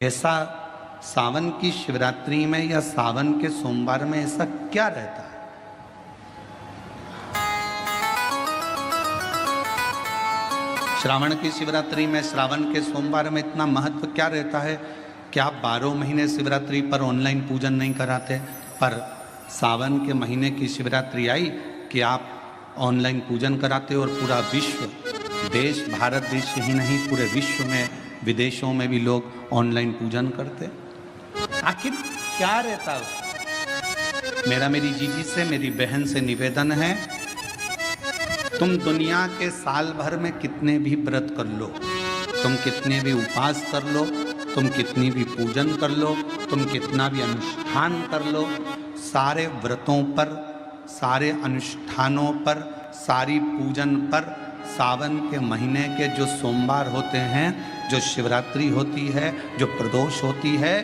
ऐसा सावन की शिवरात्रि में या सावन के सोमवार में ऐसा क्या रहता है? श्रावण की शिवरात्रि में, श्रावण के सोमवार में इतना महत्व क्या रहता है कि आप 12 महीने शिवरात्रि पर ऑनलाइन पूजन नहीं कराते, पर सावन के महीने की शिवरात्रि आई कि आप ऑनलाइन पूजन कराते और पूरा विश्व, देश, भारत देश ही नहीं पूरे विश्व में, विदेशों में भी लोग ऑनलाइन पूजन करते। आखिर क्या रहता है? मेरा मेरी जीजी से, मेरी बहन से निवेदन है, तुम दुनिया के साल भर में कितने भी व्रत कर लो, तुम कितने भी उपवास कर लो, तुम कितनी भी पूजन कर लो, तुम कितना भी अनुष्ठान कर लो, सारे व्रतों पर, सारे अनुष्ठानों पर, सारी पूजन पर सावन के महीने के जो सोमवार होते हैं, जो शिवरात्रि होती है, जो प्रदोष होती है,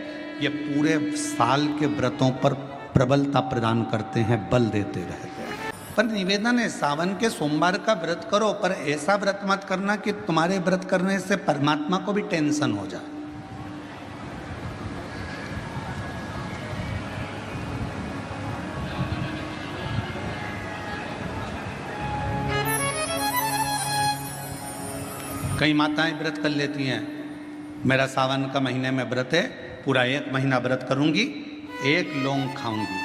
ये पूरे साल के व्रतों पर प्रबलता प्रदान करते हैं, बल देते रहते हैं। पर निवेदन है, सावन के सोमवार का व्रत करो, पर ऐसा व्रत मत करना कि तुम्हारे व्रत करने से परमात्मा को भी टेंशन हो जाए। कई माताएं व्रत कर लेती हैं, मेरा सावन का महीने में व्रत है, पूरा 1 महीना व्रत करूंगी, 1 लौंग खाऊंगी,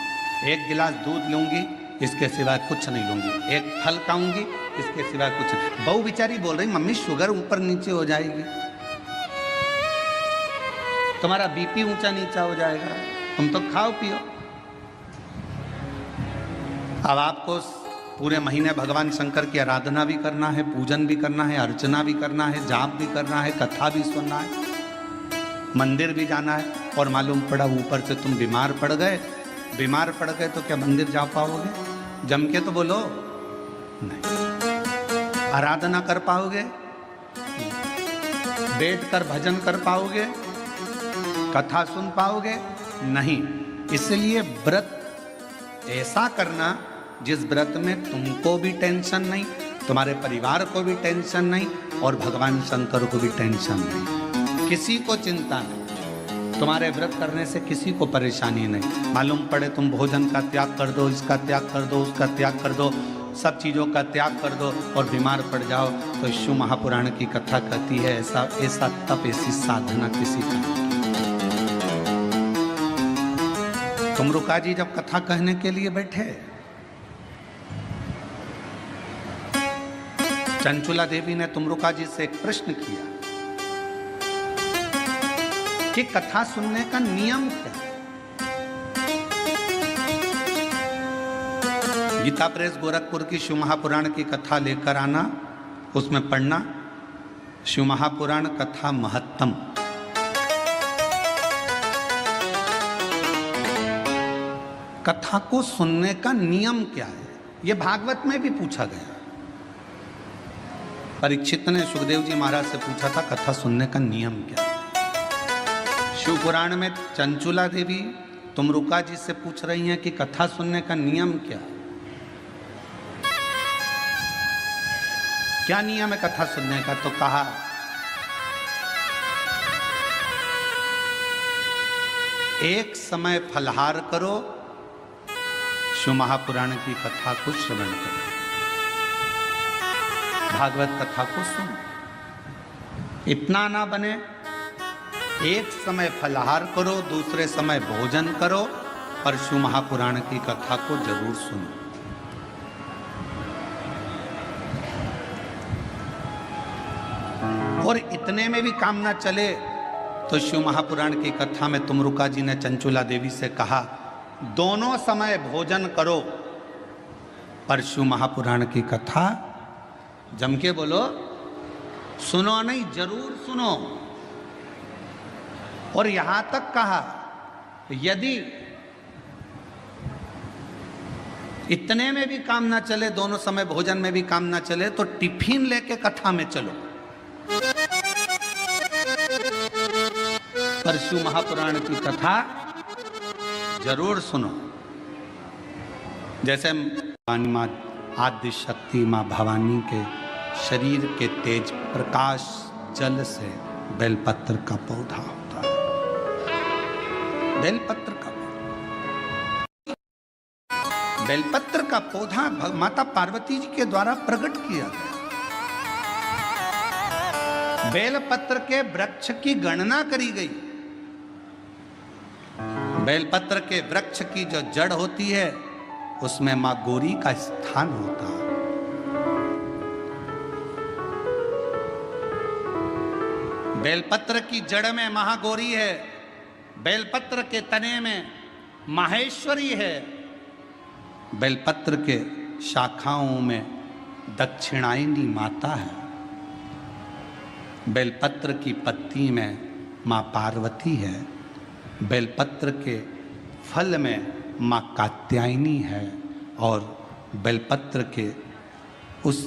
1 गिलास दूध लूंगी, इसके सिवाय कुछ नहीं लूंगी, 1 फल खाऊंगी, इसके सिवाय कुछ नहीं। बहू बेचारी बोल रही, मम्मी शुगर ऊपर नीचे हो जाएगी, तुम्हारा बीपी ऊंचा नीचा हो जाएगा, तुम तो खाओ पियो। अब आपको पूरे महीने भगवान शंकर की आराधना भी करना है, पूजन भी करना है, अर्चना भी करना है, जाप भी करना है, कथा भी सुनना है, मंदिर भी जाना है, और मालूम पड़ा ऊपर से तुम बीमार पड़ गए। बीमार पड़ गए तो क्या मंदिर जा पाओगे? जम के तो बोलो नहीं। आराधना कर पाओगे? बैठकर भजन कर पाओगे? कथा सुन पाओगे? नहीं। इसलिए व्रत ऐसा करना जिस व्रत में तुमको भी टेंशन नहीं, तुम्हारे परिवार को भी टेंशन नहीं, और भगवान शंकर को भी टेंशन नहीं, किसी को चिंता नहीं, तुम्हारे व्रत करने से किसी को परेशानी नहीं। मालूम पड़े तुम भोजन का त्याग कर दो, इसका त्याग कर दो, उसका त्याग कर दो, सब चीज़ों का त्याग कर दो और बीमार पड़ जाओ, तो शिव महापुराण की कथा कहती है ऐसा ऐसा तप, ऐसी साधना किसी का नहीं। तुमरुका जी जब कथा कहने के लिए बैठे, चंचुला देवी ने तुमरुका जी से एक प्रश्न किया कि कथा सुनने का नियम क्या है? गीता प्रेस गोरखपुर की शिव महापुराण की कथा लेकर आना, उसमें पढ़ना शिव महापुराण कथा महत्तम। कथा को सुनने का नियम क्या है, यह भागवत में भी पूछा गया। परीक्षित ने सुखदेव जी महाराज से पूछा था कथा सुनने का नियम क्या है। शिव पुराण में चंचुला देवी तुमरुका जी से पूछ रही हैं कि कथा सुनने का नियम क्या है, क्या नियम है कथा सुनने का? तो कहा एक समय फलहार करो, शिव महापुराण की कथा को श्रवण करो, भागवत कथा को सुनो। इतना ना बने, एक समय फलहार करो, दूसरे समय भोजन करो, पर शिव महापुराण की कथा को जरूर सुनो। और इतने में भी काम ना चले तो शिव महापुराण की कथा में तुमरुका जी ने चंचुला देवी से कहा, दोनों समय भोजन करो, पर शिव महापुराण की कथा जम के बोलो, सुनो नहीं, जरूर सुनो। और यहां तक कहा यदि इतने में भी काम ना चले, दोनों समय भोजन में भी काम ना चले, तो टिफिन लेके कथा में चलो, पर शिव महापुराण की कथा जरूर सुनो। जैसे मां आदि शक्ति मां भवानी के शरीर के तेज प्रकाश जल से बेलपत्र का पौधा होता है। बेलपत्र का बेलपत्र का पौधा माता पार्वती जी के द्वारा प्रकट किया गया। बेलपत्र के वृक्ष की गणना करी गई। बेलपत्र के वृक्ष की जो जड़ होती है उसमें मां गौरी का स्थान होता है। बेलपत्र की जड़ में महागौरी है, बेलपत्र के तने में माहेश्वरी है, बेलपत्र के शाखाओं में दक्षिणायनी माता है, बेलपत्र की पत्ती में मां पार्वती है, बेलपत्र के फल में मां कात्यायनी है और बेलपत्र के उस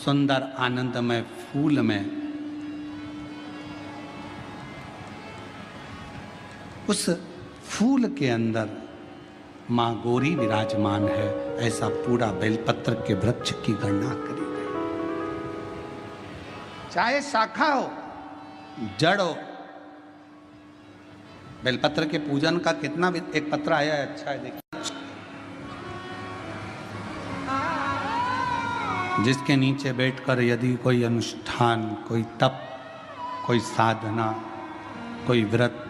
सुंदर आनंदमय फूल में उस फूल के अंदर मां गौरी विराजमान है। ऐसा पूरा बेलपत्र के वृक्ष की गणना करी गई। चाहे शाखा हो, जड़ हो। बेलपत्र के पूजन का कितना भी एक पत्र आया है, अच्छा है, देखिए, जिसके नीचे बैठकर यदि कोई अनुष्ठान, कोई तप, कोई साधना, कोई व्रत,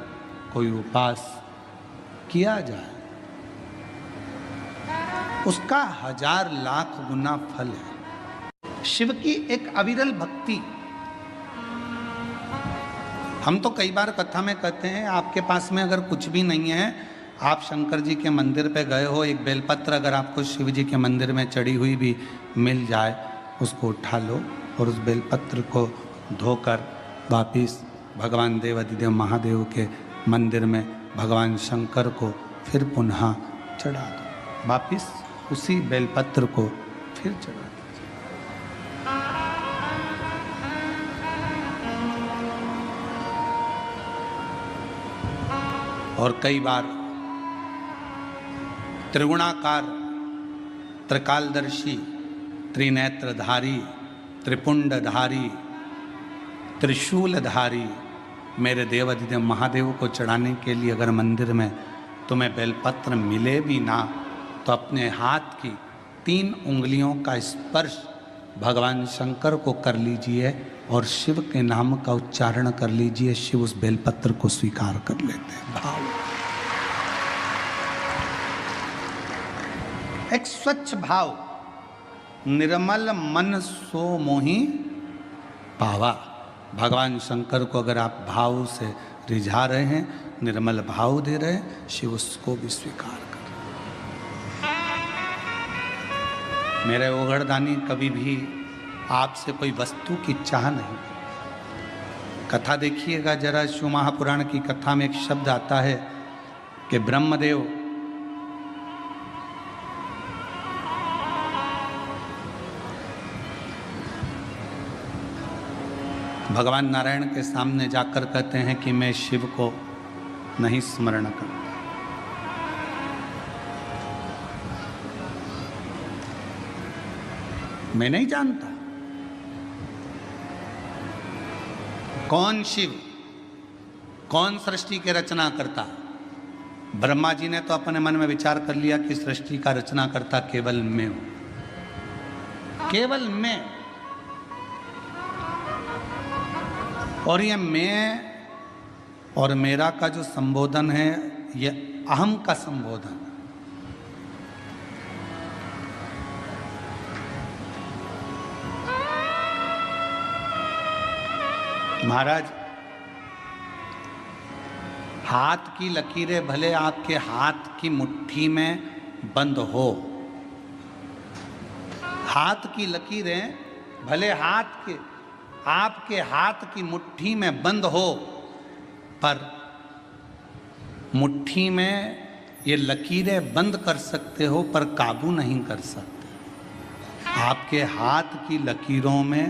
कोई उपास किया जाए उसका 1000 लाख गुना फल है। शिव की एक अविरल भक्ति। हम तो कई बार कथा में कहते हैं, आपके पास में अगर कुछ भी नहीं है, आप शंकर जी के मंदिर पे गए हो, एक बेलपत्र अगर आपको शिव जी के मंदिर में चढ़ी हुई भी मिल जाए, उसको उठा लो और उस बेलपत्र को धोकर वापिस भगवान देवाधिदेव महादेव के मंदिर में भगवान शंकर को फिर पुनः चढ़ा दो। वापिस उसी बेलपत्र को फिर चढ़ा दीजिए। और कई बार त्रिगुणाकार, त्रिकालदर्शी, त्रिनेत्रधारी, त्रिपुंडधारी, त्रिशूलधारी मेरे देवाधिदेव महादेव को चढ़ाने के लिए अगर मंदिर में तुम्हें बेलपत्र मिले भी ना, तो अपने हाथ की 3 उंगलियों का स्पर्श भगवान शंकर को कर लीजिए और शिव के नाम का उच्चारण कर लीजिए। शिव उस बेलपत्र को स्वीकार कर लेते हैं। भाव, एक स्वच्छ भाव, निर्मल मन सो मोहि पावा। भगवान शंकर को अगर आप भाव से रिझा रहे हैं, निर्मल भाव दे रहे हैं, शिव उसको भी स्वीकार कर। मेरे ओघड़दानी कभी भी आपसे कोई वस्तु की चाह नहीं। कथा देखिएगा जरा, शिव महापुराण की कथा में एक शब्द आता है कि ब्रह्मदेव भगवान नारायण के सामने जाकर कहते हैं कि मैं शिव को नहीं स्मरण करता। मैं नहीं जानता कौन शिव, कौन सृष्टि के रचना करता। ब्रह्मा जी ने तो अपने मन में विचार कर लिया कि सृष्टि का रचना करता केवल मैं हूं, केवल मैं। और ये मैं और मेरा का जो संबोधन है, ये अहम का संबोधन है। महाराज, हाथ की लकीरें भले आपके हाथ की मुट्ठी में बंद हो, हाथ की लकीरें भले आपके हाथ की मुट्ठी में बंद हो, पर मुट्ठी में ये लकीरें बंद कर सकते हो पर काबू नहीं कर सकते। आपके हाथ की लकीरों में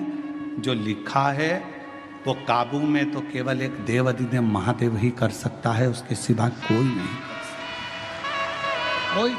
जो लिखा है वो काबू में तो केवल एक देवाधिदेव महादेव ही कर सकता है, उसके सिवा कोई नहीं कर सकता। कोई